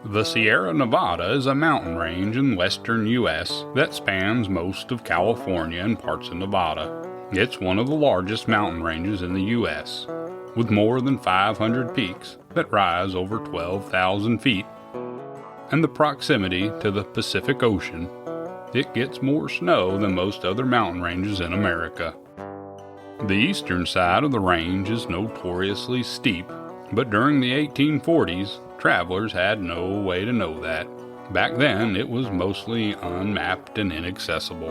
The Sierra Nevada is a mountain range in western U.S. that spans most of California and parts of Nevada. It's one of the largest mountain ranges in the U.S., with more than 500 peaks that rise over 12,000 feet. And the proximity to the Pacific Ocean, it gets more snow than most other mountain ranges in America. The eastern side of the range is notoriously steep, but during the 1840s, travelers had no way to know that. Back then, it was mostly unmapped and inaccessible.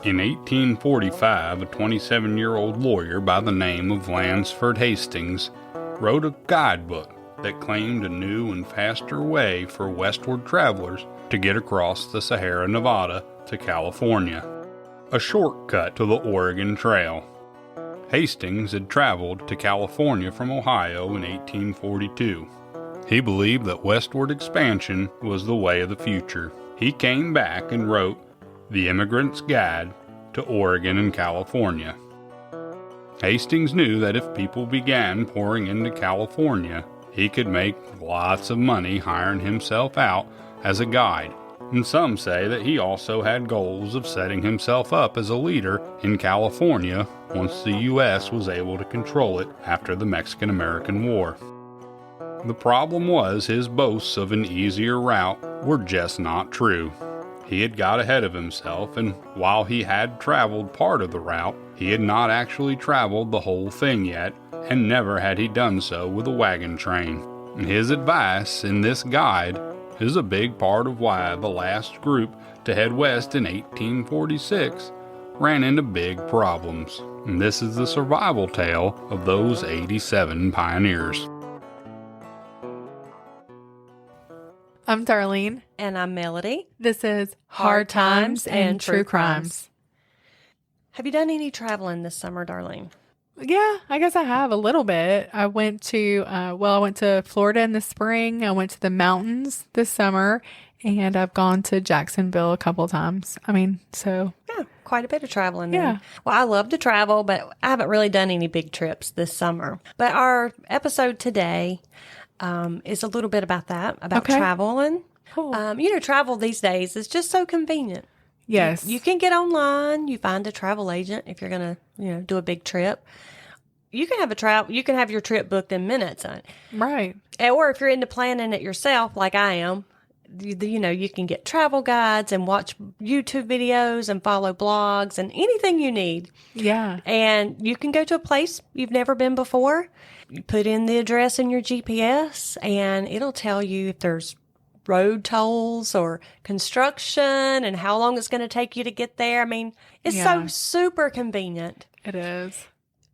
In 1845, a 27-year-old lawyer by the name of Lansford Hastings wrote a guidebook that claimed a new and faster way for westward travelers to get across the Sierra Nevada to California, a shortcut to the Oregon Trail. Hastings had traveled to California from Ohio in 1842. He believed that westward expansion was the way of the future. He came back and wrote The Immigrant's Guide to Oregon and California. Hastings knew that if people began pouring into California, he could make lots of money hiring himself out as a guide. And some say that he also had goals of setting himself up as a leader in California once the U.S. was able to control it after the Mexican-American War. The problem was his boasts of an easier route were just not true. He had got ahead of himself, and while he had traveled part of the route, he had not actually traveled the whole thing yet, and never had he done so with a wagon train. And his advice in this guide is a big part of why the last group to head west in 1846 ran into big problems. And this is the survival tale of those 87 pioneers. I'm Darlene. And I'm Melody. This is Hard Times and True Crimes. Have you done any traveling this summer, Darlene? Yeah, I guess I have a little bit. I went to, I went to Florida in the spring. I went to the mountains this summer, and I've gone to Jacksonville a couple of times. Yeah, quite a bit of traveling. Yeah. Then. Well, I love to travel, but I haven't really done any big trips this summer. But our episode today is a little bit about that, about traveling. Cool. Travel these days is just so convenient. Yes. You can get online. You find a travel agent if you're going to, do a big trip. You can have your trip booked in minutes. Right. Or if you're into planning it yourself, like I am, you can get travel guides and watch YouTube videos and follow blogs and anything you need. Yeah. And you can go to a place you've never been before. You put in the address in your GPS and it'll tell you if there's road tolls or construction and how long it's going to take you to get there. I mean, it's so super convenient. It is.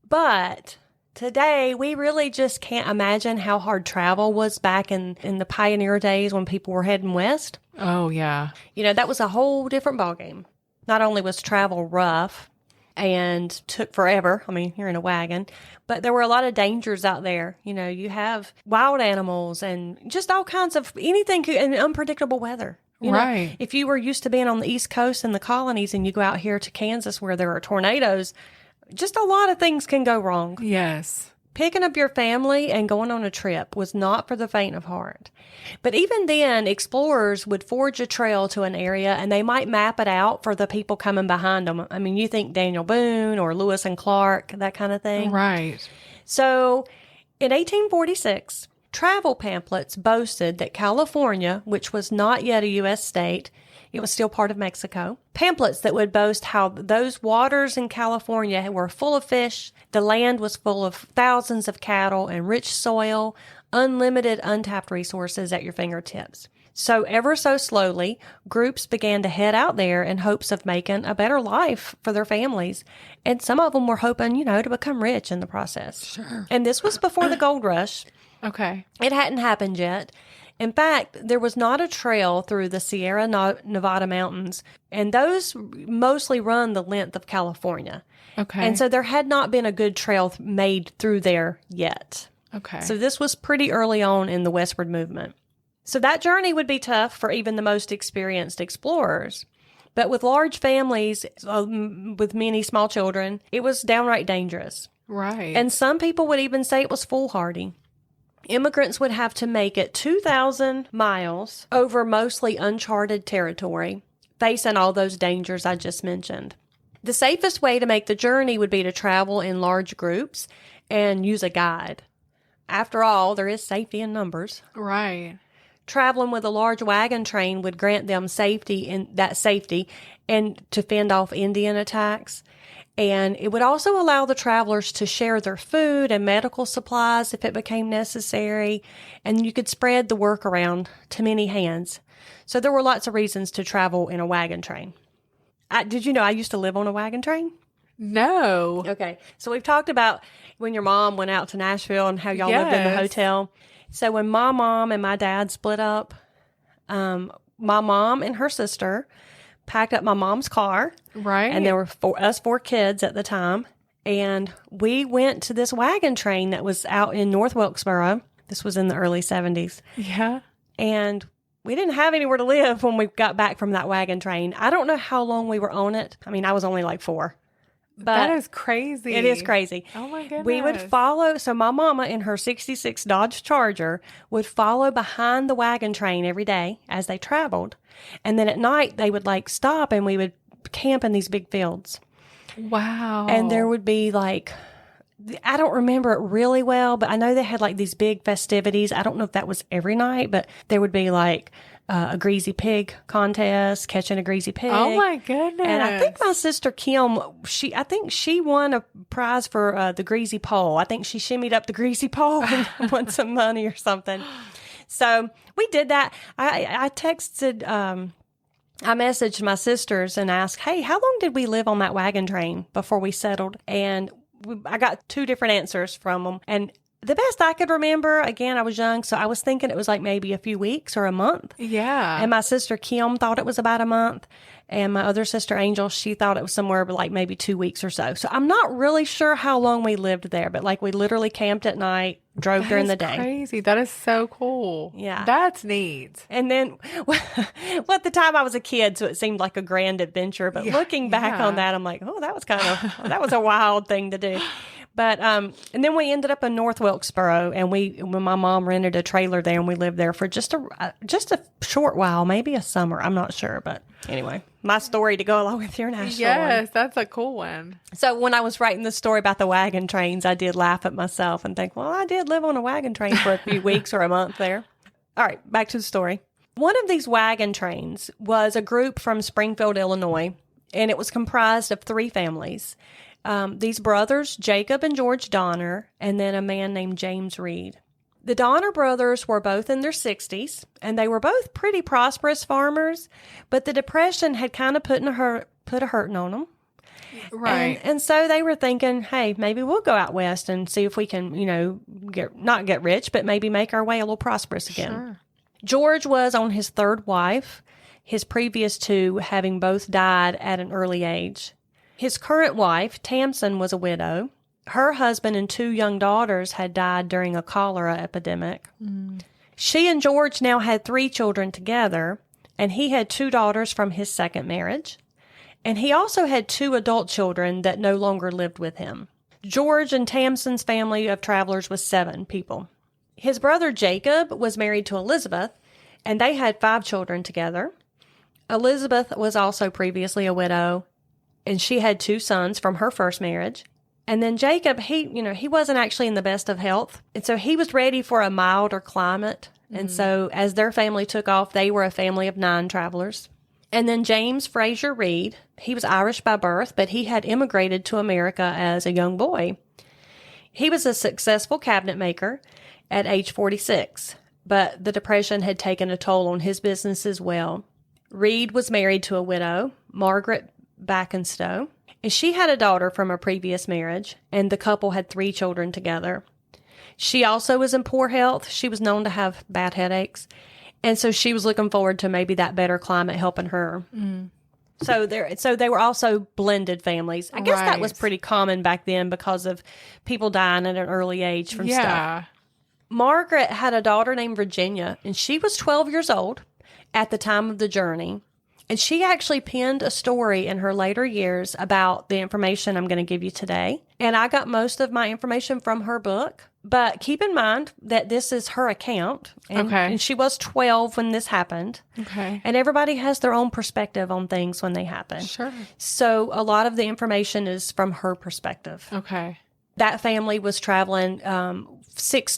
But today, we really just can't imagine how hard travel was back in the pioneer days when people were heading west. Oh, yeah. That was a whole different ballgame. Not only was travel rough and took forever, you're in a wagon, but there were a lot of dangers out there. You have wild animals and just all kinds of anything and unpredictable weather. Right. If you were used to being on the East Coast in the colonies and you go out here to Kansas where there are tornadoes, just a lot of things can go wrong. Yes. Picking up your family and going on a trip was not for the faint of heart. But even then, explorers would forge a trail to an area and they might map it out for the people coming behind them. You think Daniel Boone or Lewis and Clark, that kind of thing. Right. So in 1846, travel pamphlets boasted that California, which was not yet a U.S. state, it was still part of Mexico. Pamphlets that would boast how those waters in California were full of fish, the land was full of thousands of cattle and rich soil, unlimited untapped resources at your fingertips. So ever so slowly, groups began to head out there in hopes of making a better life for their families. And some of them were hoping, to become rich in the process. Sure. And this was before the gold rush. Okay. It hadn't happened yet. In fact, there was not a trail through the Sierra Nevada mountains, and those mostly run the length of California. Okay. And so there had not been a good trail made through there yet. Okay. So this was pretty early on in the westward movement. So that journey would be tough for even the most experienced explorers. But with large families, with many small children, it was downright dangerous. Right. And some people would even say it was foolhardy. Immigrants would have to make it 2,000 miles over mostly uncharted territory, facing all those dangers I just mentioned. The safest way to make the journey would be to travel in large groups and use a guide. After all, there is safety in numbers. Right. Traveling with a large wagon train would grant them safety and to fend off Indian attacks. And it would also allow the travelers to share their food and medical supplies if it became necessary. And you could spread the work around to many hands. So there were lots of reasons to travel in a wagon train. Did you know I used to live on a wagon train? No. Okay. So we've talked about when your mom went out to Nashville and how y'all lived in the hotel. So when my mom and my dad split up, my mom and her sister packed up my mom's car. Right. And there were us four kids at the time. And we went to this wagon train that was out in North Wilkesboro. This was in the early 70s. Yeah. And we didn't have anywhere to live when we got back from that wagon train. I don't know how long we were on it. I mean, I was only like 4. But that is crazy. It is crazy. Oh, my goodness. We would follow. So my mama in her 66 Dodge Charger would follow behind the wagon train every day as they traveled. And then at night, they would like stop and we would camp in these big fields. Wow. And there would be like, I don't remember it really well, but I know they had like these big festivities. I don't know if that was every night, but there would be like a greasy pig contest, catching a greasy pig. Oh my goodness. And I think my sister Kim, I think she won a prize for the greasy pole. I think she shimmied up the greasy pole and won some money or something. So we did that. I texted, I messaged my sisters and asked, hey, how long did we live on that wagon train before we settled? And I got 2 different answers from them. And the best I could remember, again, I was young, so I was thinking it was like maybe a few weeks or a month. Yeah. And my sister Kim thought it was about a month. And my other sister Angel, she thought it was somewhere like maybe 2 weeks or so. So I'm not really sure how long we lived there, but like we literally camped at night, drove during the day. Crazy. That is so cool. Yeah. That's neat. And then, well, at the time I was a kid, so it seemed like a grand adventure. But looking back on that, I'm like, oh, that was a wild thing to do. But, and then we ended up in North Wilkesboro, and when my mom rented a trailer there, and we lived there for just a short while, maybe a summer. I'm not sure, but anyway, my story to go along with your national Yes, one. that's a cool one. So when I was writing the story about the wagon trains, I did laugh at myself and think, well, I did live on a wagon train for a few weeks or a month there. All right, back to the story. One of these wagon trains was a group from Springfield, Illinois, and it was comprised of 3 families. These brothers, Jacob and George Donner, and then a man named James Reed. The Donner brothers were both in their 60s, and they were both pretty prosperous farmers, but the Depression had kind of put a hurting on them. Right. And so they were thinking, hey, maybe we'll go out west and see if we can, not get rich, but maybe make our way a little prosperous again. Sure. George was on his 3rd wife, his previous 2 having both died at an early age. His current wife, Tamsin, was a widow. Her husband and 2 young daughters had died during a cholera epidemic. Mm. She and George now had 3 children together, and he had 2 daughters from his second marriage. And he also had 2 adult children that no longer lived with him. George and Tamsin's family of travelers was 7 people. His brother Jacob was married to Elizabeth, and they had 5 children together. Elizabeth was also previously a widow, and she had 2 sons from her first marriage. And then Jacob, he wasn't actually in the best of health. And so he was ready for a milder climate. Mm-hmm. And so as their family took off, they were a family of 9 travelers. And then James Fraser Reed, he was Irish by birth, but he had immigrated to America as a young boy. He was a successful cabinet maker at age 46, but the Depression had taken a toll on his business as well. Reed was married to a widow, Margaret Backenstow, and she had a daughter from a previous marriage, and the couple had 3 children together. She also was in poor health. She was known to have bad headaches, and so she was looking forward to maybe that better climate helping her. Mm. So they were also blended families. I guess that was pretty common back then because of people dying at an early age from stuff. Margaret had a daughter named Virginia, and she was 12 years old at the time of the journey. And she actually penned a story in her later years about the information I'm going to give you today. And I got most of my information from her book. But keep in mind that this is her account. And she was 12 when this happened. Okay. And everybody has their own perspective on things when they happen. Sure. So a lot of the information is from her perspective. Okay. That family was traveling, six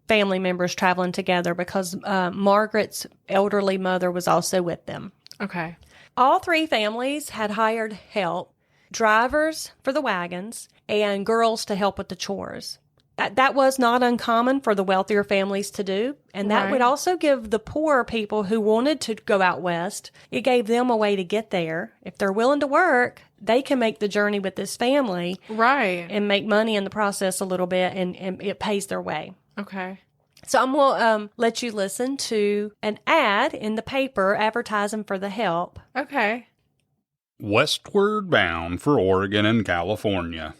family members traveling together because Margaret's elderly mother was also with them. Okay. All three families had hired help, drivers for the wagons, and girls to help with the chores. That was not uncommon for the wealthier families to do, and that would also give the poorer people who wanted to go out west, it gave them a way to get there. If they're willing to work, they can make the journey with this family. Right. And make money in the process a little bit, and it pays their way. Okay. So I'm going to let you listen to an ad in the paper advertising for the help. Okay. Westward bound for Oregon and California.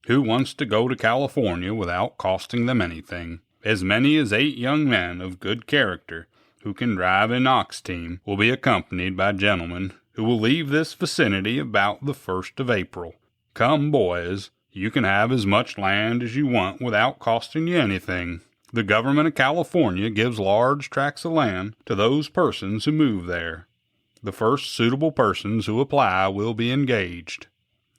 Who wants to go to California without costing them anything? As many as 8 young men of good character who can drive an ox team will be accompanied by gentlemen who will leave this vicinity about the 1st of April. Come, boys, you can have as much land as you want without costing you anything. The government of California gives large tracts of land to those persons who move there. The first suitable persons who apply will be engaged.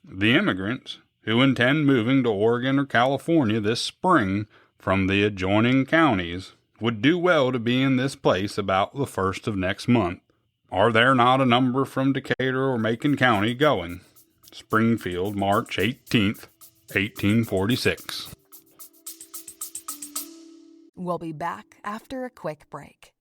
The immigrants who intend moving to Oregon or California this spring from the adjoining counties would do well to be in this place about the 1st of next month. Are there not a number from Decatur or Macon County going? Springfield, March 18th, 1846. We'll be back after a quick break.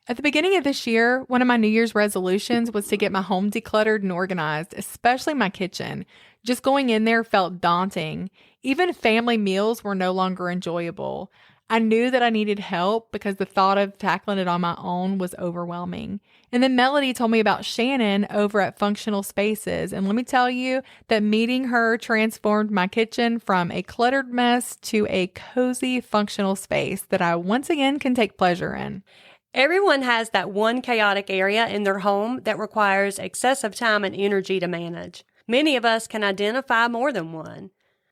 At the beginning of this year, one of my New Year's resolutions was to get my home decluttered and organized, especially my kitchen. Just going in there felt daunting. Even family meals were no longer enjoyable. I knew that I needed help because the thought of tackling it on my own was overwhelming. And then Melody told me about Shannon over at Functional Spaces. And let me tell you that meeting her transformed my kitchen from a cluttered mess to a cozy functional space that I once again can take pleasure in. Everyone has that one chaotic area in their home that requires excessive time and energy to manage. Many of us can identify more than one.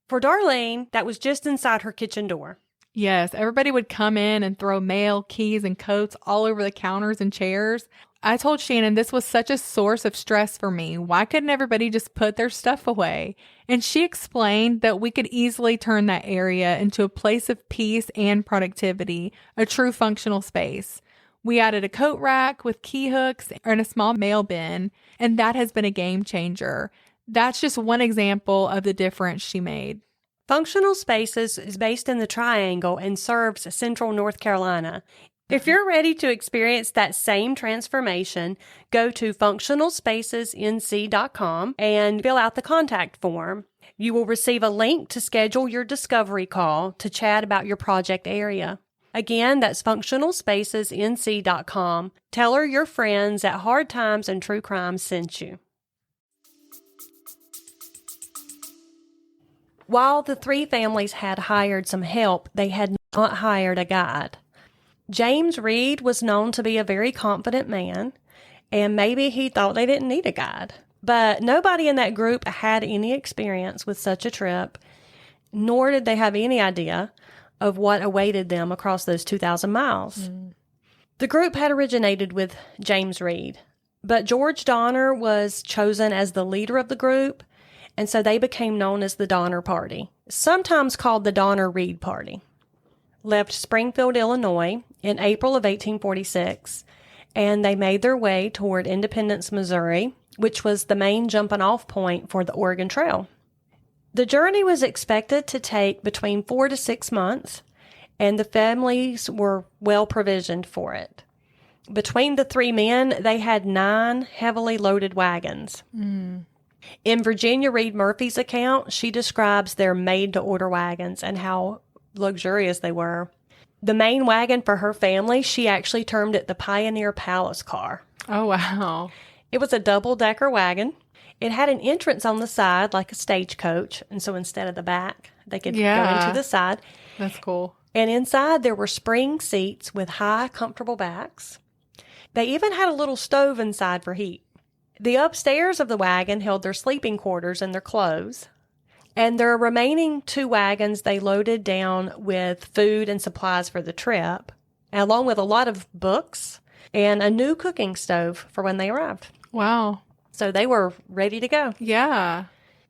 For Darlene, that was just inside her kitchen door. Yes, everybody would come in and throw mail, keys, and coats all over the counters and chairs. I told Shannon this was such a source of stress for me. Why couldn't everybody just put their stuff away? And she explained that we could easily turn that area into a place of peace and productivity, a true functional space. We added a coat rack with key hooks and a small mail bin, and that has been a game changer. That's just one example of the difference she made. Functional Spaces is based in the Triangle and serves Central North Carolina. If you're ready to experience that same transformation, go to functionalspacesnc.com and fill out the contact form. You will receive a link to schedule your discovery call to chat about your project area. Again, that's functionalspacesnc.com. Tell her your friends at Hard Times and True Crime sent you. While the three families had hired some help, they had not hired a guide. James Reed was known to be a very confident man, and maybe he thought they didn't need a guide. But nobody in that group had any experience with such a trip, nor did they have any idea of what awaited them across those 2,000 miles. The group had originated with James Reed, but George Donner was chosen as the leader of the group, and so they became known as the Donner Party, sometimes called the Donner-Reed Party. Left Springfield, Illinois in April of 1846, and they made their way toward Independence, Missouri, which was the main jumping-off point for the Oregon Trail. The journey was expected to take between 4 to 6 months, and the families were well provisioned for it. Between the three men, they had 9 heavily loaded wagons. In Virginia Reed Murphy's account, she describes their made-to-order wagons and how luxurious they were. The main wagon for her family, she actually termed it the Pioneer Palace Car. Oh, wow. It was a double-decker wagon. It had an entrance on the side like a stagecoach, and so instead of the back, they could go into the side. That's cool. And inside there were spring seats with high, comfortable backs. They even had a little stove inside for heat. The upstairs of the wagon held their sleeping quarters and their clothes. And their remaining 2 wagons they loaded down with food and supplies for the trip, along with a lot of books and a new cooking stove for when they arrived. Wow. So they were ready to go. Yeah.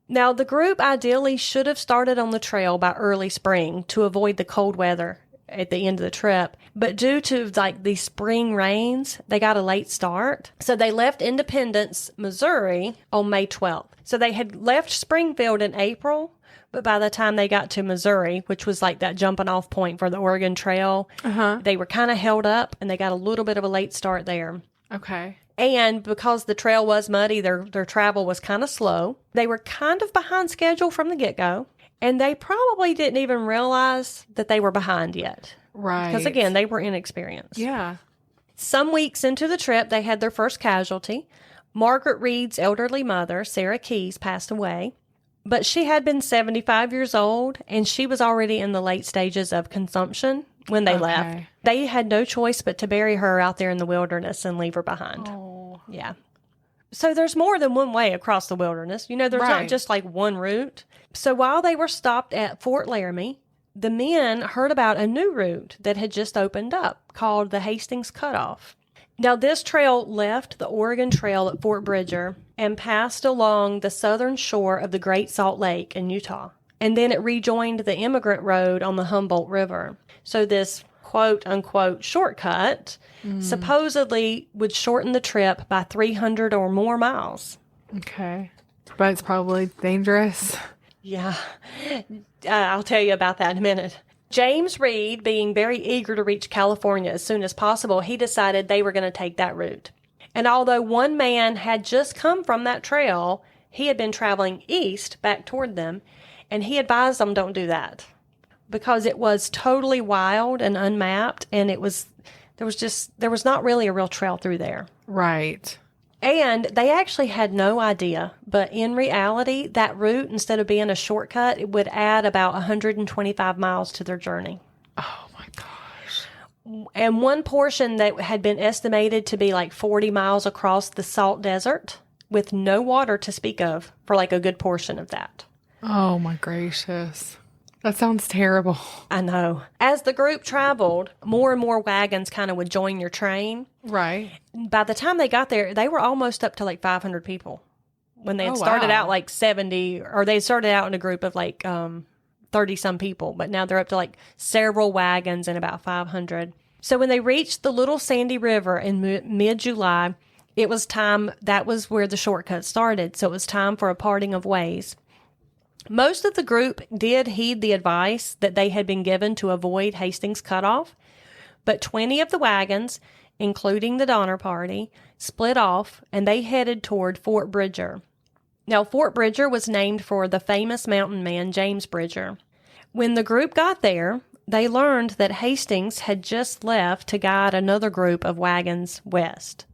Now, the group ideally should have started on the trail by early spring to avoid the cold weather at the end of the trip. But due to the spring rains, they got a late start. So they left Independence, Missouri on May 12th. So they had left Springfield in April, but by the time they got to Missouri, which was like that jumping off point for the Oregon Trail, they were kind of held up and they got a little bit of a late start there. Okay. And because the trail was muddy, their travel was kind of slow. They were kind of behind schedule from the get-go. And they probably didn't even realize that they were behind yet. Right. Because, again, they were inexperienced. Yeah. Some weeks into the trip, they had their first casualty. Margaret Reed's elderly mother, Sarah Keyes, passed away. But she had been 75 years old, and she was already in the late stages of consumption when they left. They had no choice but to bury her out there in the wilderness and leave her behind. Oh. Yeah. So there's more than one way across the wilderness. There's not just like one route. So while they were stopped at Fort Laramie, the men heard about a new route that had just opened up called the Hastings Cutoff. Now, this trail left the Oregon Trail at Fort Bridger and passed along the southern shore of the Great Salt Lake in Utah. And then it rejoined the Immigrant Road on the Humboldt River. So this quote-unquote shortcut supposedly would shorten the trip by 300 or more miles. Okay. But it's probably dangerous. Yeah. I'll tell you about that in a minute. James Reed, being very eager to reach California as soon as possible, he decided they were going to take that route. And although one man had just come from that trail, he had been traveling east back toward them, and he advised them don't do that because it was totally wild and unmapped, and there was not really a real trail through there. Right. And they actually had no idea, but in reality, that route, instead of being a shortcut, it would add about 125 miles to their journey. Oh, my gosh. And one portion that had been estimated to be like 40 miles across the salt desert with no water to speak of for like a good portion of that. Oh, my gracious. That sounds terrible. I know. As the group traveled, more and more wagons kind of would join your train. Right. By the time they got there, they were almost up to like 500 people. When they had started out like 70, or they started out in a group of like 30-some people, but now they're up to like several wagons and about 500. So when they reached the Little Sandy River in mid-July, it was time, that was where the shortcut started, so it was time for a parting of ways. Most of the group did heed the advice that they had been given to avoid Hastings Cutoff, but 20 of the wagons, including the Donner Party, split off and they headed toward Fort Bridger. Now, Fort Bridger was named for the famous mountain man James Bridger. When the group got there, they learned that Hastings had just left to guide another group of wagons west.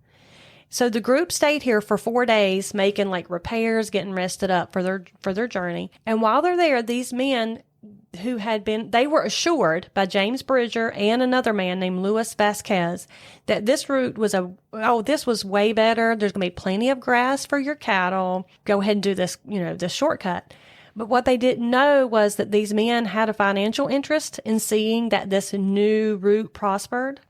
So the group stayed here for 4 days, making like repairs, getting rested up for their journey. And while they're there, these men they were assured by James Bridger and another man named Louis Vasquez that this route was this was way better. There's going to be plenty of grass for your cattle. Go ahead and do this, this shortcut. But what they didn't know was that these men had a financial interest in seeing that this new route prospered.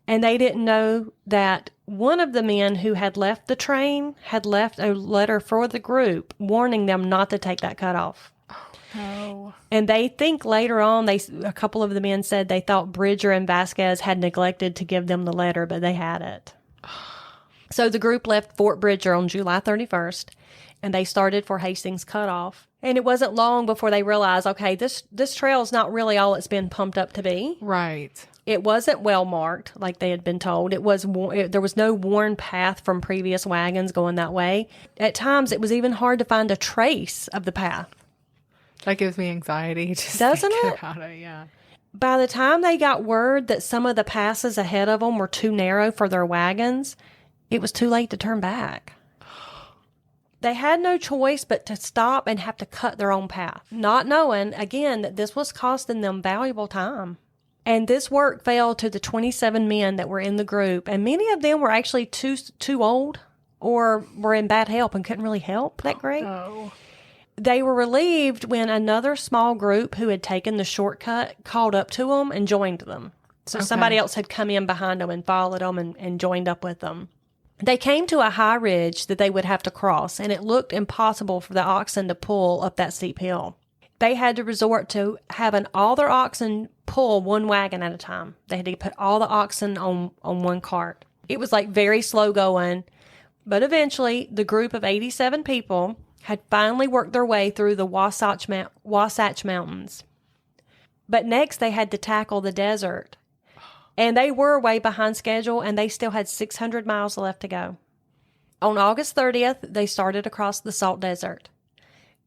And they didn't know that one of the men who had left the train had left a letter for the group warning them not to take that cutoff. Oh. And they think later on, a couple of the men said they thought Bridger and Vasquez had neglected to give them the letter, but they had it. So the group left Fort Bridger on July 31st, and they started for Hastings Cutoff. And it wasn't long before they realized, okay, this trail is not really all it's been pumped up to be. Right. It wasn't well marked like they had been told. There was no worn path from previous wagons going that way. At times, it was even hard to find a trace of the path. That gives me anxiety. Doesn't it? About it, yeah. By the time they got word that some of the passes ahead of them were too narrow for their wagons, it was too late to turn back. They had no choice but to stop and have to cut their own path, not knowing, again, that this was costing them valuable time. And this work fell to the 27 men that were in the group, and many of them were actually too old or were in bad health and couldn't really help that great. Oh. They were relieved when another small group who had taken the shortcut called up to them and joined them. So somebody else had come in behind them and followed them and joined up with them. They came to a high ridge that they would have to cross, and it looked impossible for the oxen to pull up that steep hill. They had to resort to having all their oxen pull one wagon at a time. They had to put all the oxen on one cart. It was like very slow going, but eventually the group of 87 people had finally worked their way through the Wasatch Mountains. But next they had to tackle the desert. And they were way behind schedule, and they still had 600 miles left to go. On August 30th, they started across the salt desert.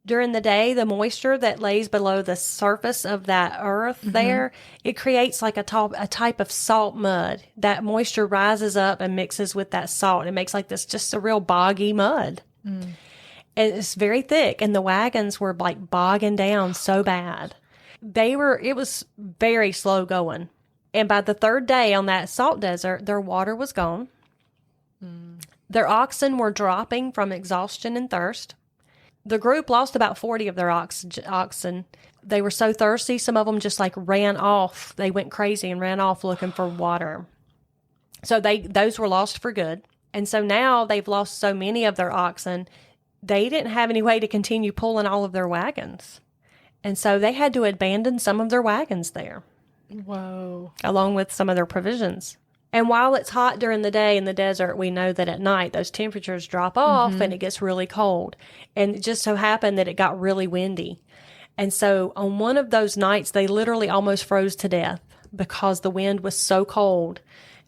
During the day, the moisture that lays below the surface of that earth there, it creates like a type of salt mud. That moisture rises up and mixes with that salt. It makes like this just a real boggy mud. And it's very thick, and the wagons were like bogging down so bad. It was very slow going. And by the third day on that salt desert, their water was gone. Their oxen were dropping from exhaustion and thirst. The group lost about 40 of their oxen. They were so thirsty, some of them just like ran off. They went crazy and ran off looking for water. So those were lost for good. And so now they've lost so many of their oxen, they didn't have any way to continue pulling all of their wagons. And so they had to abandon some of their wagons there. Whoa. Along with some of their provisions. And while it's hot during the day in the desert, we know that at night those temperatures drop off and it gets really cold. And it just so happened that it got really windy. And so on one of those nights, they literally almost froze to death because the wind was so cold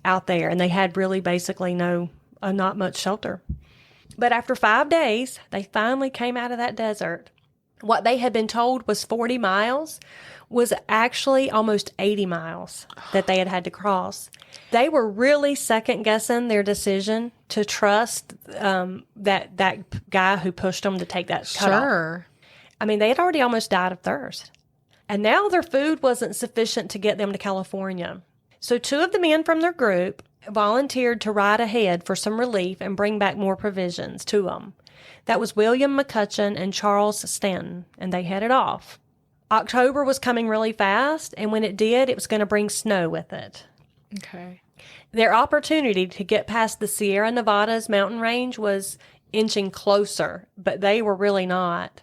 out there. And they had really basically not much shelter. But after 5 days, they finally came out of that desert. What they had been told was 40 miles was actually almost 80 miles that they had to cross. They were really second-guessing their decision to trust that guy who pushed them to take that cut off. Sure. I mean, they had already almost died of thirst. And now their food wasn't sufficient to get them to California. So 2 of the men from their group volunteered to ride ahead for some relief and bring back more provisions to them. That was William McCutcheon and Charles Stanton, and they headed off. October was coming really fast, and when it did, it was going to bring snow with it. Okay. Their opportunity to get past the Sierra Nevadas mountain range was inching closer, but they were really not.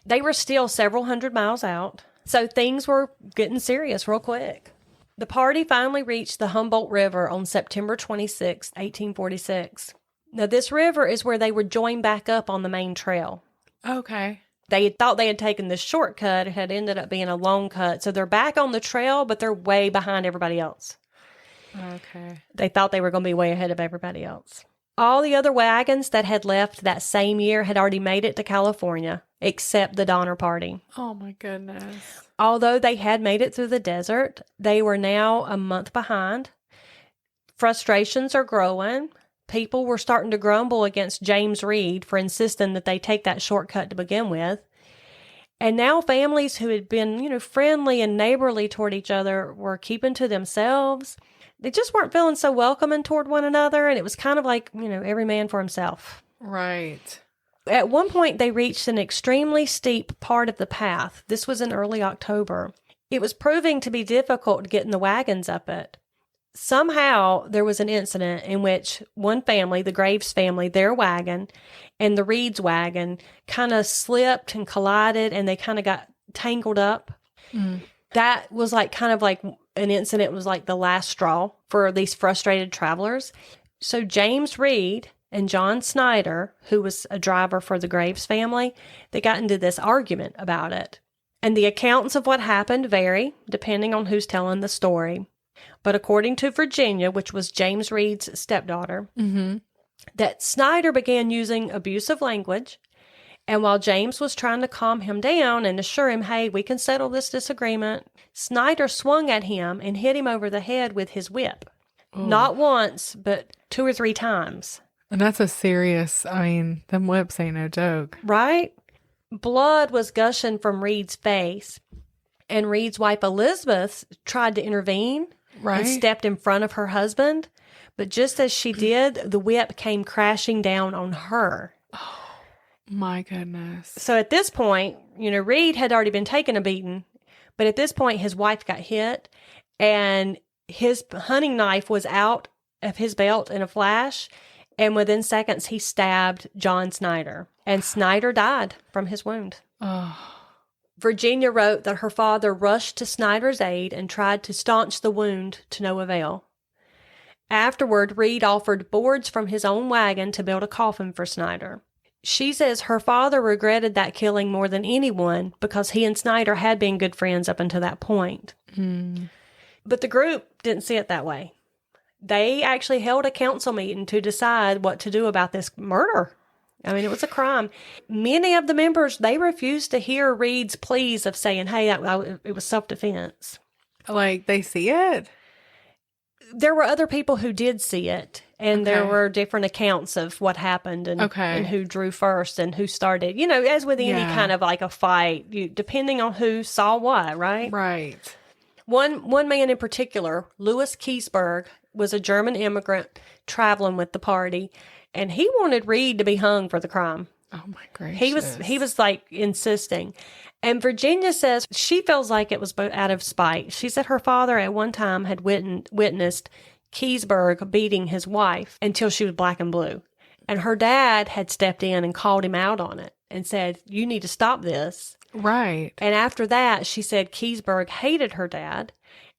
They were still several hundred miles out, so things were getting serious real quick. The party finally reached the Humboldt River on September 26, 1846. Now, this river is where they would join back up on the main trail. Okay. They had thought they had taken this shortcut. It had ended up being a long cut. So they're back on the trail, but they're way behind everybody else. Okay. They thought they were going to be way ahead of everybody else. All the other wagons that had left that same year had already made it to California, except the Donner Party. Oh, my goodness. Although they had made it through the desert, they were now a month behind. Frustrations are growing. People were starting to grumble against James Reed for insisting that they take that shortcut to begin with. And now families who had been, friendly and neighborly toward each other were keeping to themselves. They just weren't feeling so welcoming toward one another. And it was kind of like, every man for himself. Right. At one point, they reached an extremely steep part of the path. This was in early October. It was proving to be difficult getting the wagons up it. Somehow, there was an incident in which one family, the Graves family, their wagon, and the Reeds wagon kind of slipped and collided, and they kind of got tangled up. That was kind of like an incident was like the last straw for these frustrated travelers. So James Reed and John Snyder, who was a driver for the Graves family, they got into this argument about it. And the accounts of what happened vary, depending on who's telling the story. But according to Virginia, which was James Reed's stepdaughter, that Snyder began using abusive language. And while James was trying to calm him down and assure him, hey, we can settle this disagreement, Snyder swung at him and hit him over the head with his whip. Oh. Not once, but 2 or 3 times. And that's a serious, them whips ain't no joke. Right? Blood was gushing from Reed's face. And Reed's wife, Elizabeth, tried to intervene Right. and stepped in front of her husband. But just as she did, the whip came crashing down on her. My goodness. So at this point, Reed had already been taking a beating. But at this point, his wife got hit. And his hunting knife was out of his belt in a flash. And within seconds, he stabbed John Snyder. And Snyder died from his wound. Oh. Virginia wrote that her father rushed to Snyder's aid and tried to staunch the wound to no avail. Afterward, Reed offered boards from his own wagon to build a coffin for Snyder. She says her father regretted that killing more than anyone because he and Snyder had been good friends up until that point. But the group didn't see it that way. They actually held a council meeting to decide what to do about this murder. I mean, it was a crime. Many of the members, they refused to hear Reed's pleas of saying, hey, it was self-defense. Like, they see it? There were other people who did see it, and there Okay. were different accounts of what happened and, Okay. and who drew first and who started. As with any Yeah. kind of like a fight, depending on who saw what, right? Right. One man in particular, Louis Keseberg, was a German immigrant traveling with the party, and he wanted Reed to be hung for the crime. Oh, my gracious. He was like insisting. And Virginia says she feels like it was out of spite. She said her father at one time had witnessed Keseberg beating his wife until she was black and blue. And her dad had stepped in and called him out on it and said, you need to stop this. Right. And after that, she said Keseberg hated her dad.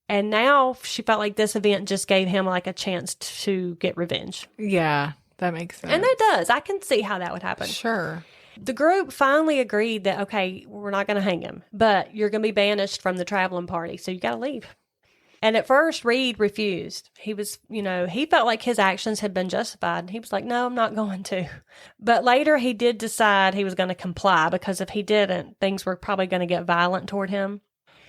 And now she felt like this event just gave him like a chance to get revenge. Yeah, that makes sense. And that does. I can see how that would happen. Sure. The group finally agreed that, okay, we're not going to hang him, but you're going to be banished from the traveling party, so you got to leave. And at first, Reed refused. He was, he felt like his actions had been justified. He was like, no, I'm not going to. But later, he did decide he was going to comply because if he didn't, things were probably going to get violent toward him.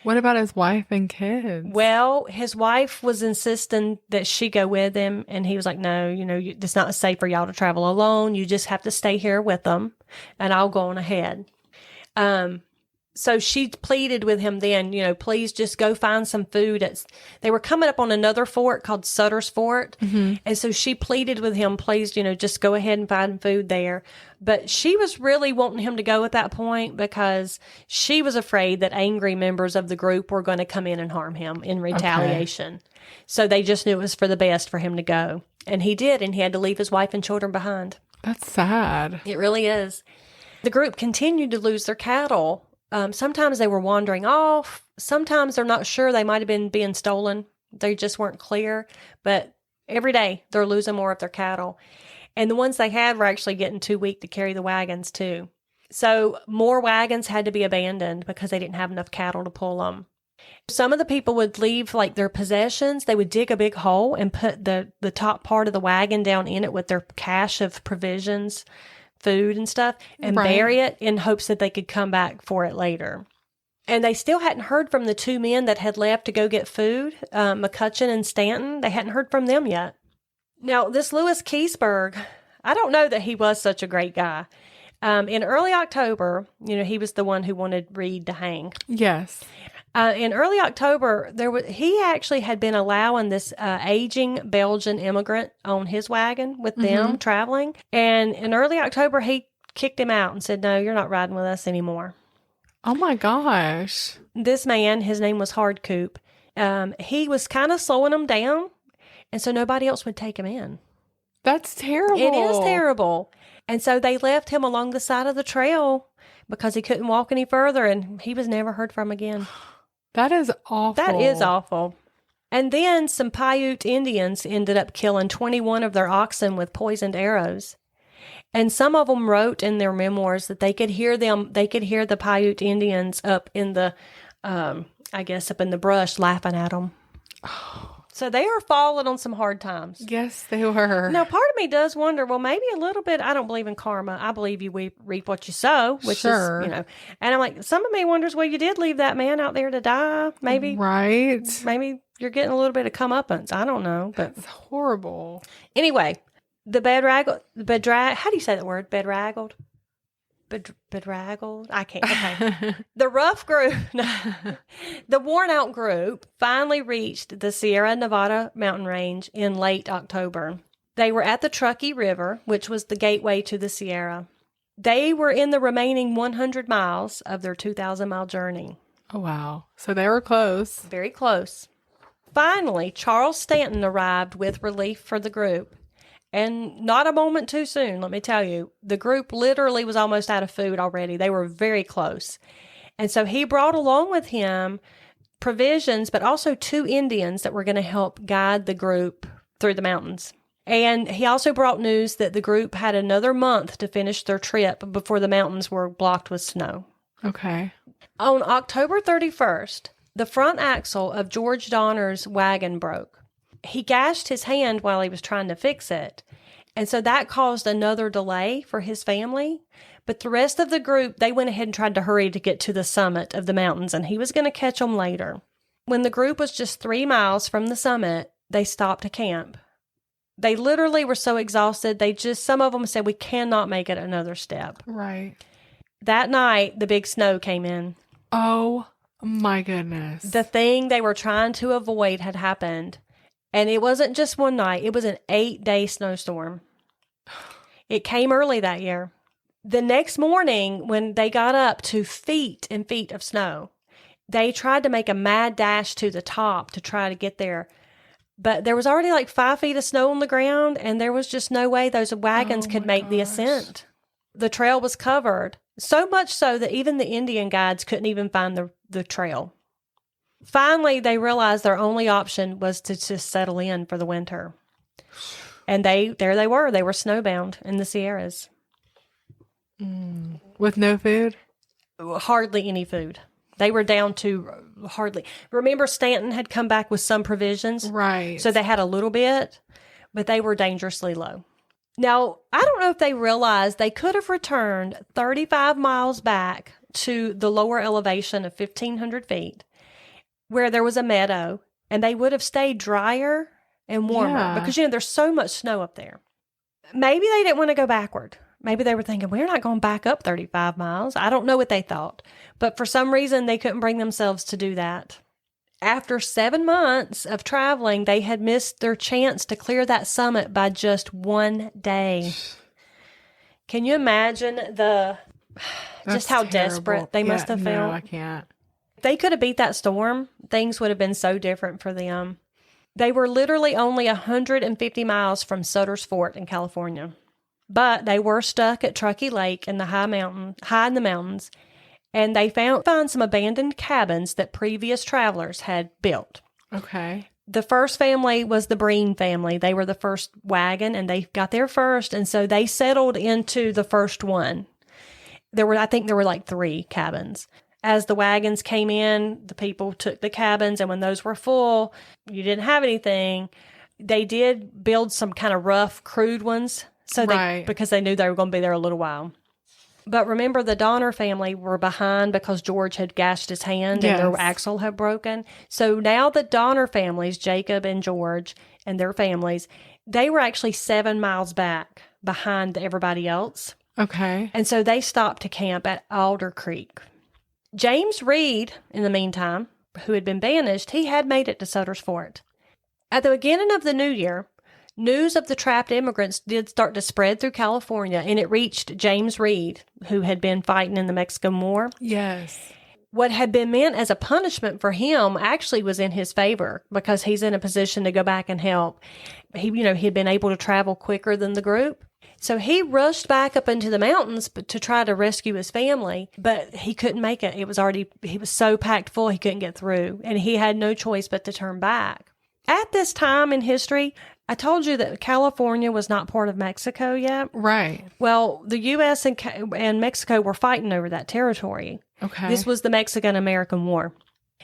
What about his wife and kids? Well, his wife was insisting that she go with him, and he was like, no, it's not safe for y'all to travel alone. You just have to stay here with them, and I'll go on ahead. So she pleaded with him then, please just go find some food. They were coming up on another fort called Sutter's Fort. Mm-hmm. And so she pleaded with him, please, just go ahead and find food there. But she was really wanting him to go at that point because she was afraid that angry members of the group were going to come in and harm him in retaliation. Okay. So they just knew it was for the best for him to go. And he did, and he had to leave his wife and children behind. That's sad. It really is. The group continued to lose their cattle. Sometimes they were wandering off. Sometimes they're not sure. They might have been being stolen. They just weren't clear. But every day they're losing more of their cattle. And the ones they had were actually getting too weak to carry the wagons too. So more wagons had to be abandoned because they didn't have enough cattle to pull them. Some of the people would leave like their possessions. They would dig a big hole and put the top part of the wagon down in it with their cache of provisions, food and stuff, and bury it in hopes that they could come back for it later. And they still hadn't heard from the two men that had left to go get food, McCutcheon and Stanton. They hadn't heard from them yet. Now, this Louis Keseberg, I don't know that he was such a great guy. In early October, he was the one who wanted Reed to hang. Yes. In early October, he actually had been allowing this aging Belgian immigrant on his wagon with them traveling. And in early October, he kicked him out and said, no, you're not riding with us anymore. Oh my gosh. This man, his name was Hardcoop. He was kind of slowing them down. And so nobody else would take him in. That's terrible. It is terrible. And so they left him along the side of the trail because he couldn't walk any further, and he was never heard from again. That is awful. That is awful. And then some Paiute Indians ended up killing 21 of their oxen with poisoned arrows. And some of them wrote in their memoirs that they could hear the Paiute Indians up in the, up in the brush laughing at them. So they are falling on some hard times. Yes, they were. Now, part of me does wonder, well, maybe a little bit, I don't believe in karma. I believe you reap what you sow, which is, and I'm like, some of me wonders, well, you did leave that man out there to die. Maybe. Right. Maybe you're getting a little bit of comeuppance. I don't know. But it's horrible. Anyway, how do you say that word? Bedraggled? bedraggled. I can't. Okay. The rough group, the worn out group finally reached the Sierra Nevada mountain range in late October. They were at the Truckee River, which was the gateway to the Sierra. They were in the remaining 100 miles of their 2,000-mile journey. Oh, wow. So they were close. Very close. Finally, Charles Stanton arrived with relief for the group. And not a moment too soon, let me tell you. The group literally was almost out of food already. They were very close. And so he brought along with him provisions, but also 2 Indians that were going to help guide the group through the mountains. And he also brought news that the group had another month to finish their trip before the mountains were blocked with snow. Okay. On October 31st, the front axle of George Donner's wagon broke. He gashed his hand while he was trying to fix it, and so that caused another delay for his family. But the rest of the group, they went ahead and tried to hurry to get to the summit of the mountains, and he was going to catch them later. When the group was just 3 miles from the summit, they stopped to camp. They literally were so exhausted, some of them said, we cannot make it another step. Right. That night, the big snow came in. Oh, my goodness. The thing they were trying to avoid had happened. And it wasn't just one night. It was an 8-day snowstorm. It came early that year. The next morning, when they got up to feet and feet of snow, they tried to make a mad dash to the top to try to get there. But there was already like 5 feet of snow on the ground, and there was just no way those wagons could make the ascent. The trail was covered, so much so that even the Indian guides couldn't even find the trail. Finally, they realized their only option was to just settle in for the winter. And there they were snowbound in the Sierras. With no food? Hardly any food. They were down to hardly. Remember, Stanton had come back with some provisions? Right. So they had a little bit, but they were dangerously low. Now, I don't know if they realized they could have returned 35 miles back to the lower elevation of 1,500 feet, where there was a meadow, and they would have stayed drier and warmer because, there's so much snow up there. Maybe they didn't want to go backward. Maybe they were thinking, we're not going back up 35 miles. I don't know what they thought. But for some reason, they couldn't bring themselves to do that. After 7 months of traveling, they had missed their chance to clear that summit by just 1 day. Can you imagine just how terrible. desperate they must have felt? No, I can't. If they could have beat that storm, things would have been so different for them. They were literally only 150 miles from Sutter's Fort in California. But they were stuck at Truckee Lake in the high in the mountains, and they found some abandoned cabins that previous travelers had built. Okay. The first family was the Breen family. They were the first wagon, and they got there first, and so they settled into the first one. I think there were like 3 cabins. As the wagons came in, the people took the cabins, and when those were full, you didn't have anything. They did build some kind of rough, crude ones, because they knew they were going to be there a little while. But remember, the Donner family were behind because George had gashed his hand and their axle had broken. So now the Donner families, Jacob and George and their families, they were actually 7 miles back behind everybody else. Okay. And so they stopped to camp at Alder Creek. James Reed, in the meantime, who had been banished, he had made it to Sutter's Fort. At the beginning of the new year, news of the trapped immigrants did start to spread through California, and it reached James Reed, who had been fighting in the Mexican War. Yes. What had been meant as a punishment for him actually was in his favor because he's in a position to go back and help. He had been able to travel quicker than the group. So he rushed back up into the mountains to try to rescue his family, but he couldn't make it. He was so packed full he couldn't get through, and he had no choice but to turn back. At this time in history, I told you that California was not part of Mexico yet. Right. Well, the U.S. and Mexico were fighting over that territory. Okay. This was the Mexican-American War.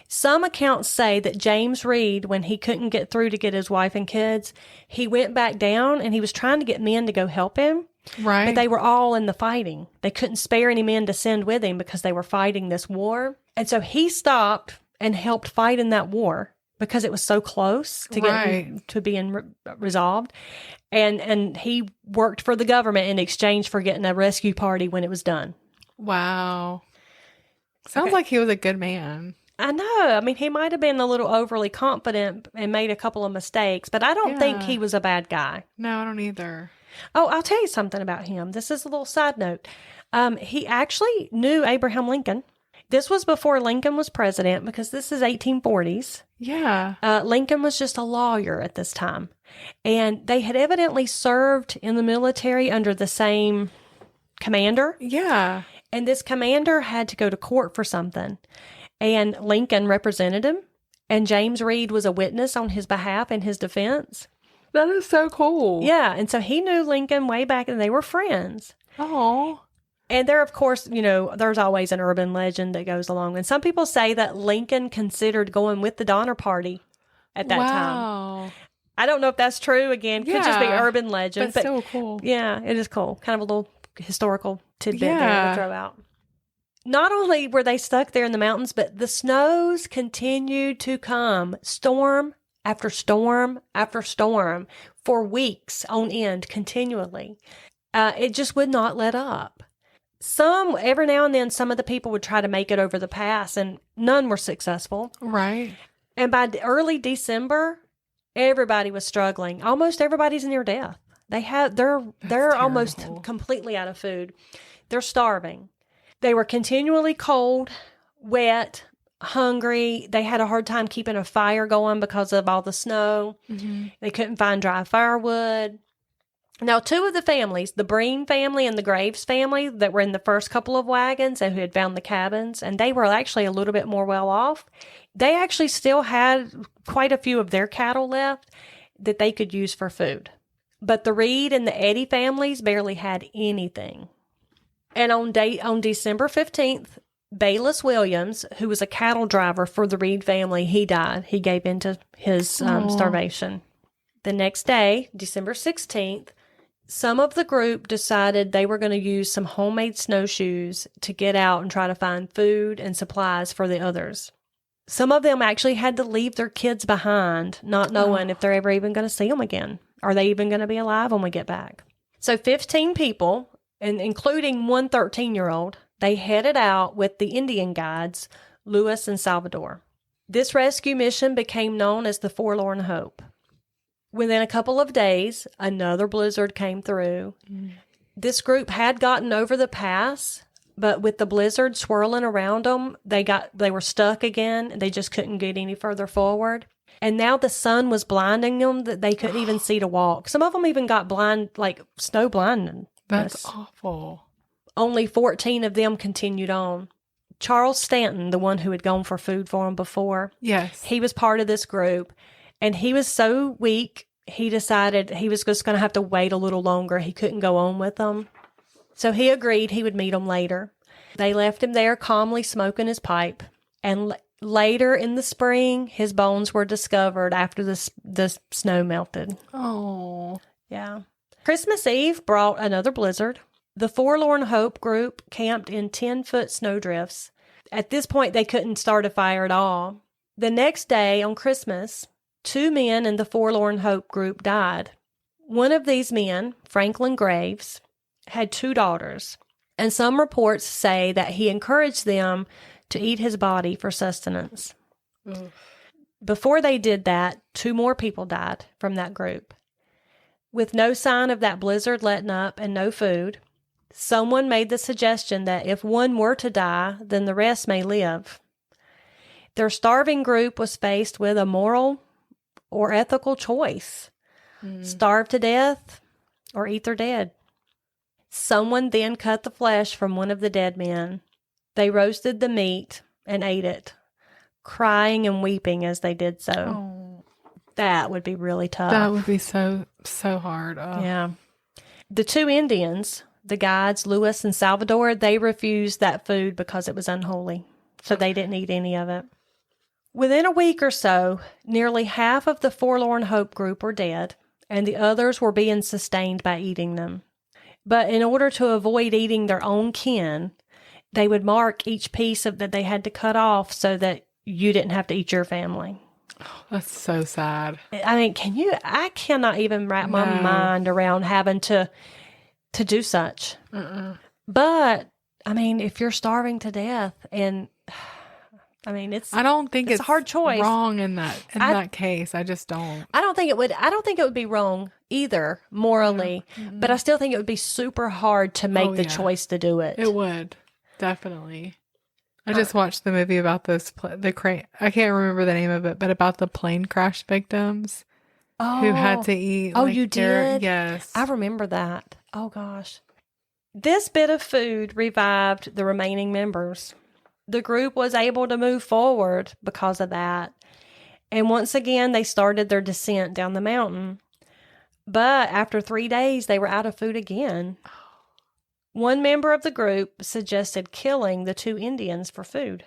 Some accounts say that James Reed, when he couldn't get through to get his wife and kids, he went back down and he was trying to get men to go help him. Right. But they were all in the fighting. They couldn't spare any men to send with him because they were fighting this war. And so he stopped and helped fight in that war because it was so close to get to being resolved. And he worked for the government in exchange for getting a rescue party when it was done. Wow. Sounds Okay. like he was a good man. I know. I mean, he might have been a little overly confident and made a couple of mistakes, but I don't think Yeah. he was a bad guy. No, I don't either. Oh, I'll tell you something about him. This is a little side note. He actually knew Abraham Lincoln. This was before Lincoln was president because this is 1840s. Yeah. Lincoln was just a lawyer at this time. And they had evidently served in the military under the same commander. Yeah. And this commander had to go to court for something. And Lincoln represented him. And James Reed was a witness on his behalf in his defense. That is so cool. Yeah. And so he knew Lincoln way back and they were friends. Oh. And there, of course, you know, there's always an urban legend that goes along. And some people say that Lincoln considered going with the Donner Party at that time. Wow. I don't know if that's true. Again, could just be Yeah, urban legend. But still cool. Yeah, it is cool. Kind of a little historical tidbit there Yeah. to throw out. Not only were they stuck there in the mountains, but the snows continued to come, storm after storm after storm, for weeks on end, continually. It just would not let up. Every now and then, some of the people would try to make it over the pass, and none were successful. Right. And by early December, everybody was struggling. Almost everybody's near death. They're almost terrible. completely out of food. They're starving. They were continually cold, wet, hungry. They had a hard time keeping a fire going because of all the snow. Mm-hmm. They couldn't find dry firewood. Now, two of the families, the Breen family and the Graves family, that were in the first couple of wagons and who had found the cabins, and they were actually a little bit more well off, they actually still had quite a few of their cattle left that they could use for food. But the Reed and the Eddy families barely had anything. And on December 15th, Bayless Williams, who was a cattle driver for the Reed family, he died. He gave in to his starvation. The next day, December 16th, some of the group decided they were going to use some homemade snowshoes to get out and try to find food and supplies for the others. Some of them actually had to leave their kids behind, not knowing if they're ever even going to see them again. Are they even going to be alive when we get back? So 15 people, and including one 13-year-old, they headed out with the Indian guides, Lewis and Salvador. This rescue mission became known as the Forlorn Hope. Within a couple of days, another blizzard came through. This group had gotten over the pass, but with the blizzard swirling around them, they were stuck again. They just couldn't get any further forward. And now the sun was blinding them that they couldn't even see to walk. Some of them even got blind, like snow blindness. That's awful. Only 14 of them continued on. Charles Stanton, the one who had gone for food for them before, Yes. he was part of this group. And he was so weak, he decided he was just going to have to wait a little longer. He couldn't go on with them. So he agreed he would meet them later. They left him there calmly smoking his pipe. And later in the spring, his bones were discovered after the snow melted. Oh. Yeah. Christmas Eve brought another blizzard. The Forlorn Hope group camped in 10-foot snowdrifts. At this point, they couldn't start a fire at all. The next day, on Christmas, 2 men in the Forlorn Hope group died. One of these men, Franklin Graves, had 2 daughters, and some reports say that he encouraged them to eat his body for sustenance. Before they did that, 2 more people died from that group. With no sign of that blizzard letting up and no food, someone made the suggestion that if one were to die, then the rest may live. Their starving group was faced with a moral or ethical choice. Starve to death or eat their dead. Someone then cut the flesh from one of the dead men. They roasted the meat and ate it, crying and weeping as they did so. Oh. That would be really tough. That would be so hard. Oh. Yeah. The 2 Indians, the guides, Lewis and Salvador, they refused that food because it was unholy. So they didn't eat any of it. Within a week or so, nearly half of the Forlorn Hope group were dead, and the others were being sustained by eating them. But in order to avoid eating their own kin, they would mark each piece that they had to cut off so that you didn't have to eat your family. That's so sad. I mean, I cannot even wrap my mind around having to do such. But I mean, if you're starving to death, and I mean, I don't think it's a hard choice. Wrong in that case. I just don't. I don't think it would be wrong either morally, but I still think it would be super hard to make the choice to do it. It would. Definitely. I just watched the movie about the crane. I can't remember the name of it, but about the plane crash victims who had to eat. Oh, you did? Yes. I remember that. Oh, gosh. This bit of food revived the remaining members. The group was able to move forward because of that. And once again, they started their descent down the mountain. But after 3 days, they were out of food again. One member of the group suggested killing the 2 Indians for food.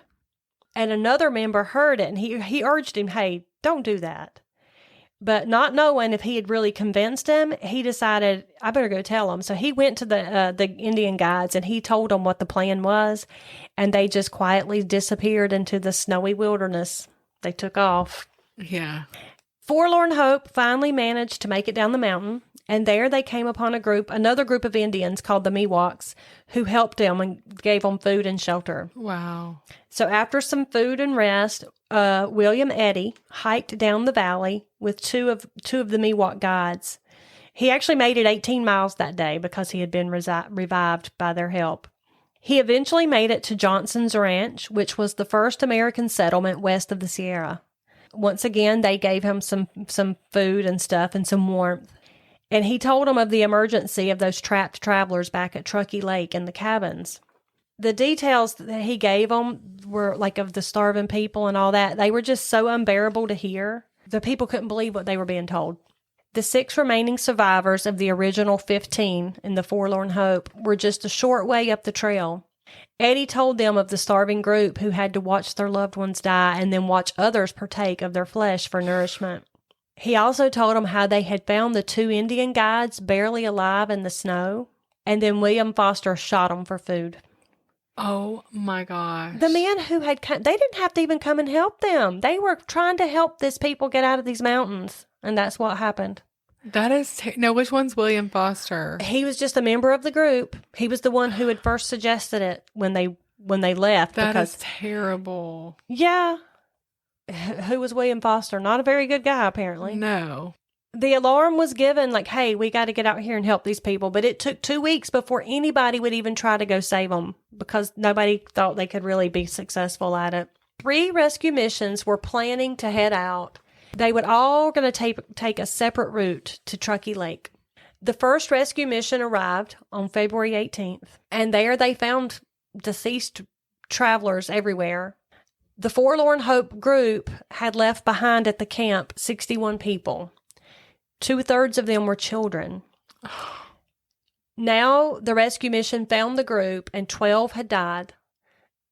And another member heard it, and he urged him, hey, don't do that. But not knowing if he had really convinced him, he decided, I better go tell him. So he went to the Indian guides, and he told them what the plan was, and they just quietly disappeared into the snowy wilderness. They took off. Yeah. Forlorn Hope finally managed to make it down the mountain, and there they came upon another group of Indians called the Miwoks, who helped them and gave them food and shelter. Wow. So after some food and rest, William Eddy hiked down the valley with two of the Miwok guides. He actually made it 18 miles that day because he had been revived by their help. He eventually made it to Johnson's Ranch, which was the first American settlement west of the Sierra. Once again, they gave him some food and stuff and some warmth. And he told them of the emergency of those trapped travelers back at Truckee Lake in the cabins. The details that he gave them were like of the starving people and all that. They were just so unbearable to hear. The people couldn't believe what they were being told. The 6 remaining survivors of the original 15 in the Forlorn Hope were just a short way up the trail. Eddie told them of the starving group who had to watch their loved ones die and then watch others partake of their flesh for nourishment. He also told them how they had found the 2 Indian guides barely alive in the snow, and then William Foster shot them for food. Oh my gosh. The men who had come, they didn't have to even come and help them. They were trying to help these people get out of these mountains, and that's what happened. That is, no, which one's William Foster? He was just a member of the group. He was the one who had first suggested it when they left. That is terrible. Yeah. Who was William Foster? Not a very good guy, apparently. No. The alarm was given, like, hey, we got to get out here and help these people. But it took 2 weeks before anybody would even try to go save them because nobody thought they could really be successful at it. 3 rescue missions were planning to head out. They would all going to take a separate route to Truckee Lake. The first rescue mission arrived on February 18th, and there they found deceased travelers everywhere. The Forlorn Hope group had left behind at the camp 61 people. 2/3 of them were children. Now the rescue mission found the group, and 12 had died.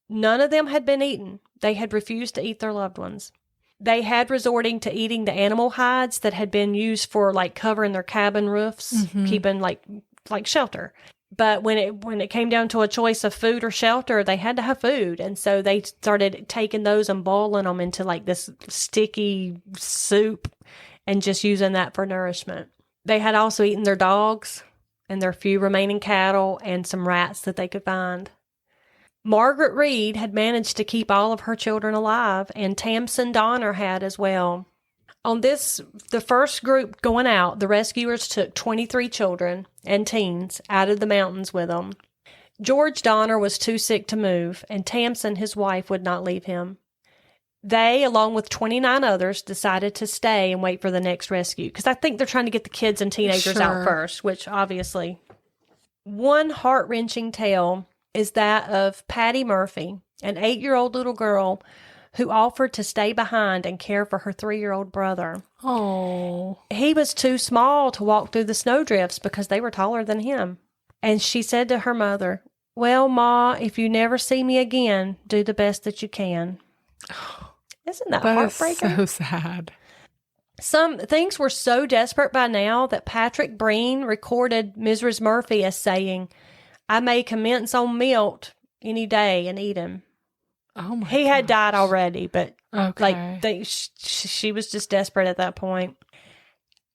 None of them had been eaten. They had refused to eat their loved ones. They had resorting to eating the animal hides that had been used for like covering their cabin roofs, keeping like shelter. But when it came down to a choice of food or shelter, they had to have food. And so they started taking those and boiling them into like this sticky soup and just using that for nourishment. They had also eaten their dogs and their few remaining cattle and some rats that they could find. Margaret Reed had managed to keep all of her children alive, and Tamsin Donner had as well. On the first group going out, the rescuers took 23 children and teens out of the mountains with them. George Donner was too sick to move, and Tamsin, his wife, would not leave him. They, along with 29 others, decided to stay and wait for the next rescue, because I think they're trying to get the kids and teenagers out first, which obviously. One heart-wrenching tale is that of Patty Murphy, an 8-year-old little girl who offered to stay behind and care for her 3-year-old brother. Oh. He was too small to walk through the snowdrifts because they were taller than him. And she said to her mother, "Well, Ma, if you never see me again, do the best that you can." Isn't that heartbreaking? That is so sad. Some things were so desperate by now that Patrick Breen recorded Mrs. Murphy as saying, "I may commence on Milt any day and eat him." Oh my! He had died already, but okay. She was just desperate at that point.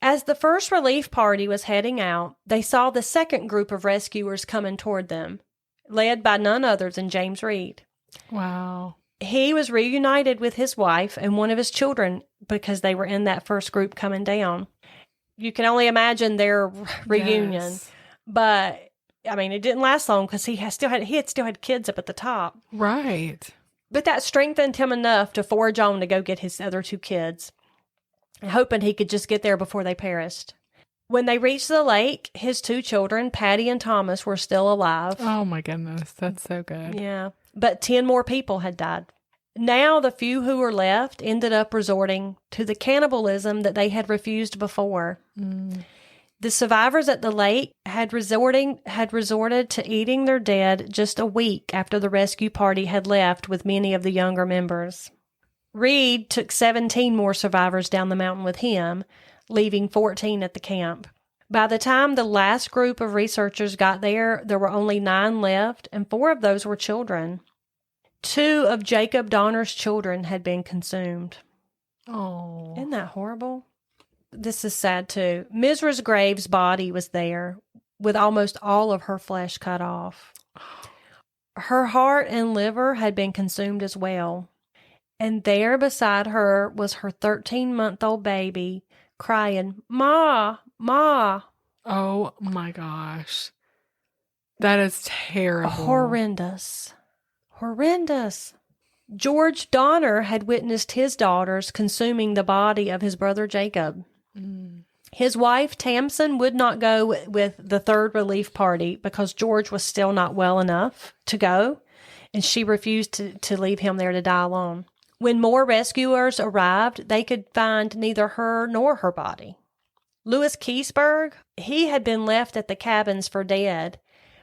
As the first relief party was heading out, they saw the second group of rescuers coming toward them. led by none other than James Reed. Wow. He was reunited with his wife and one of his children because they were in that first group coming down. You can only imagine their reunion. Yes. But, I mean, it didn't last long because he had still had kids up at the top. Right. But that strengthened him enough to forge on to go get his other two kids, hoping he could just get there before they perished. When they reached the lake, his two children, Patty and Thomas, were still alive. Oh my goodness. That's so good. Yeah. But 10 more people had died. Now the few who were left ended up resorting to the cannibalism that they had refused before. The survivors at the lake had resorted to eating their dead just a week after the rescue party had left with many of the younger members. Reed took 17 more survivors down the mountain with him, leaving 14 at the camp. By the time the last group of researchers got there, there were only 9 left, and 4 of those were children. 2 of Jacob Donner's children had been consumed. Oh. Isn't that horrible? This is sad too. Mrs. Graves' body was there with almost all of her flesh cut off. Her heart and liver had been consumed as well. And there beside her was her 13-month-old baby crying, "Ma, Ma." Oh my gosh. That is terrible. Horrendous. Horrendous. George Donner had witnessed his daughters consuming the body of his brother Jacob. His wife, Tamsin, would not go with the third relief party because George was still not well enough to go, and she refused to leave him there to die alone. When more rescuers arrived, they could find neither her nor her body. Louis Keseberg, he had been left at the cabins for dead,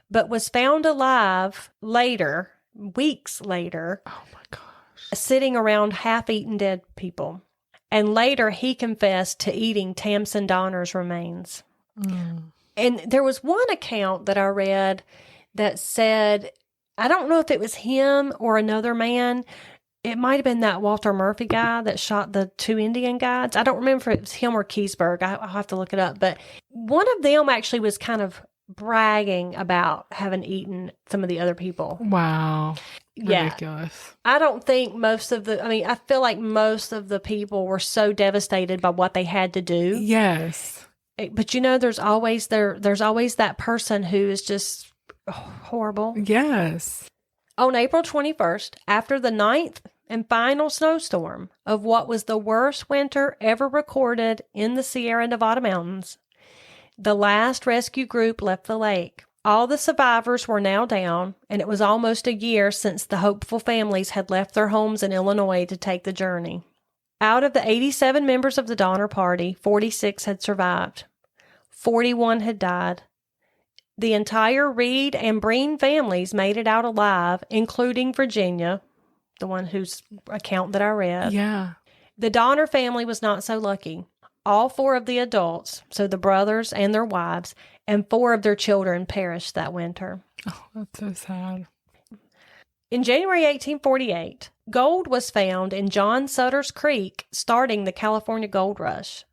but was found alive later, weeks later. Oh my gosh. Sitting around half-eaten dead people. And later he confessed to eating Tamsin Donner's remains. And there was one account that I read that said, I don't know if it was him or another man. It might have been that Walter Murphy guy that shot the 2 Indian guides. I don't remember if it was him or Keseberg. I'll have to look it up. But one of them actually was kind of bragging about having eaten some of the other people. Wow. Yeah. Ridiculous. I don't think I feel like most of the people were so devastated by what they had to do. Yes. But there's always that person who is just horrible. Yes. On April 21st, after the 9th and final snowstorm of what was the worst winter ever recorded in the Sierra Nevada mountains, the last rescue group left the lake. All the survivors were now down, and it was almost a year since the hopeful families had left their homes in Illinois to take the journey. Out of the 87 members of the Donner Party, 46 had survived. 41 had died. The entire Reed and Breen families made it out alive, including Virginia, the one whose account that I read. Yeah. The Donner family was not so lucky. All 4 of the adults, so the brothers and their wives, and 4 of their children perished that winter. Oh, that's so sad. In January 1848, gold was found in John Sutter's Creek, starting the California Gold Rush.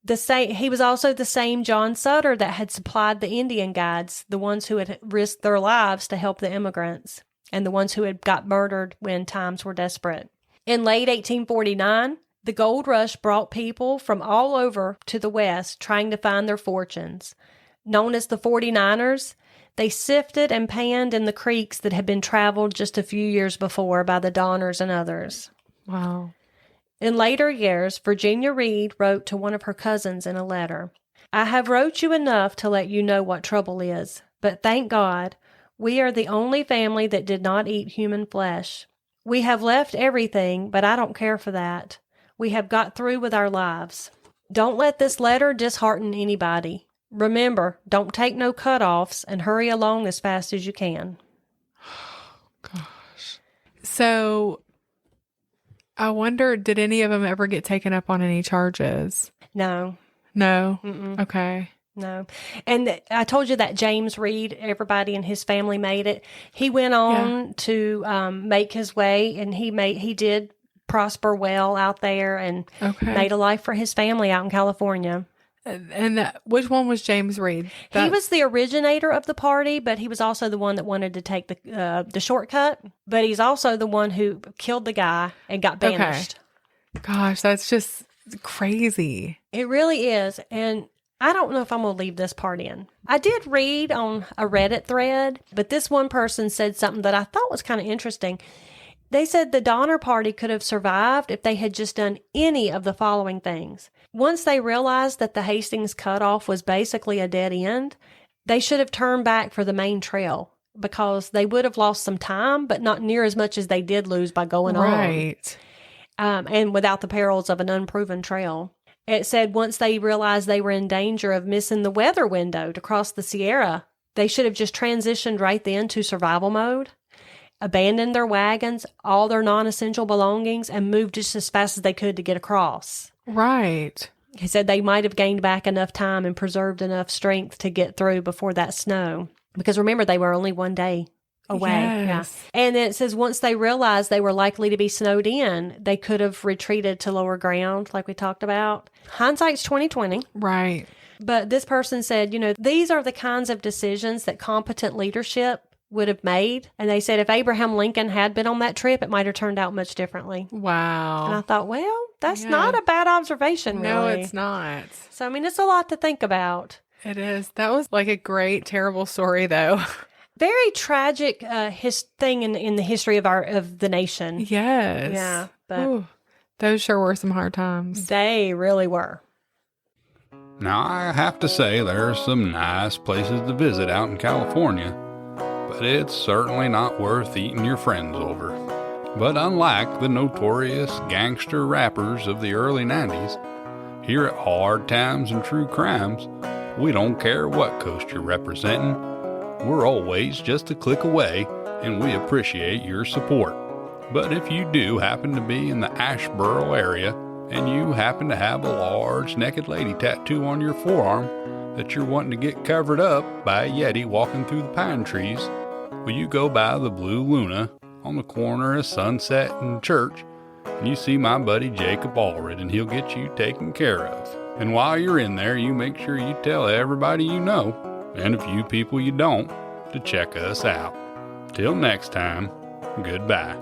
He was also the same John Sutter that had supplied the Indian guides, the ones who had risked their lives to help the immigrants, and the ones who had got murdered when times were desperate. In late 1849, the gold rush brought people from all over to the West trying to find their fortunes. Known as the 49ers, they sifted and panned in the creeks that had been traveled just a few years before by the Donners and others. Wow. In later years, Virginia Reed wrote to one of her cousins in a letter, "I have wrote you enough to let you know what trouble is, but thank God, we are the only family that did not eat human flesh. We have left everything, but I don't care for that. We have got through with our lives. Don't let this letter dishearten anybody. Remember, don't take no cut-offs and hurry along as fast as you can." Gosh. So, I wonder, did any of them ever get taken up on any charges? No. No? Mm-mm. Okay. No. And I told you that James Reed, everybody in his family made it. He went on to make his way, and he did prosper well out there and made a life for his family out in California. And which one was James Reed? He was the originator of the party, but he was also the one that wanted to take the shortcut. But he's also the one who killed the guy and got banished. Gosh, that's just crazy. It really is. And I don't know if I'm going to leave this part in. I did read on a Reddit thread, but this one person said something that I thought was kind of interesting. They said the Donner Party could have survived if they had just done any of the following things. Once they realized that the Hastings cutoff was basically a dead end, they should have turned back for the main trail because they would have lost some time, but not near as much as they did lose by going on. And without the perils of an unproven trail. It said once they realized they were in danger of missing the weather window to cross the Sierra, they should have just transitioned right then to survival mode, abandoned their wagons, all their non-essential belongings, and moved just as fast as they could to get across. Right. He said they might have gained back enough time and preserved enough strength to get through before that snow. Because remember, they were only one day away. Yes. Yeah. And then it says once they realized they were likely to be snowed in, they could have retreated to lower ground, like we talked about. Hindsight's 20/20. Right. But this person said, these are the kinds of decisions that competent leadership would have made. And they said if Abraham Lincoln had been on that trip, it might have turned out much differently. Wow. And I thought, well, that's not a bad observation, really. No, it's not. So, it's a lot to think about. It is. That was like a great, terrible story, though. Very tragic thing in the history of the nation. Yes. Yeah. But those sure were some hard times. They really were. Now, I have to say there are some nice places to visit out in California, but it's certainly not worth eating your friends over. But unlike the notorious gangster rappers of the early 90s, here at Hard Times and True Crimes, we don't care what coast you're representing. We're always just a click away, and we appreciate your support. But if you do happen to be in the Asheboro area, and you happen to have a large naked lady tattoo on your forearm that you're wanting to get covered up by a Yeti walking through the pine trees, will you go by the Blue Luna on the corner of Sunset and Church, and you see my buddy Jacob Allred, and he'll get you taken care of. And while you're in there, you make sure you tell everybody you know, and a few people you don't, to check us out. Till next time, goodbye.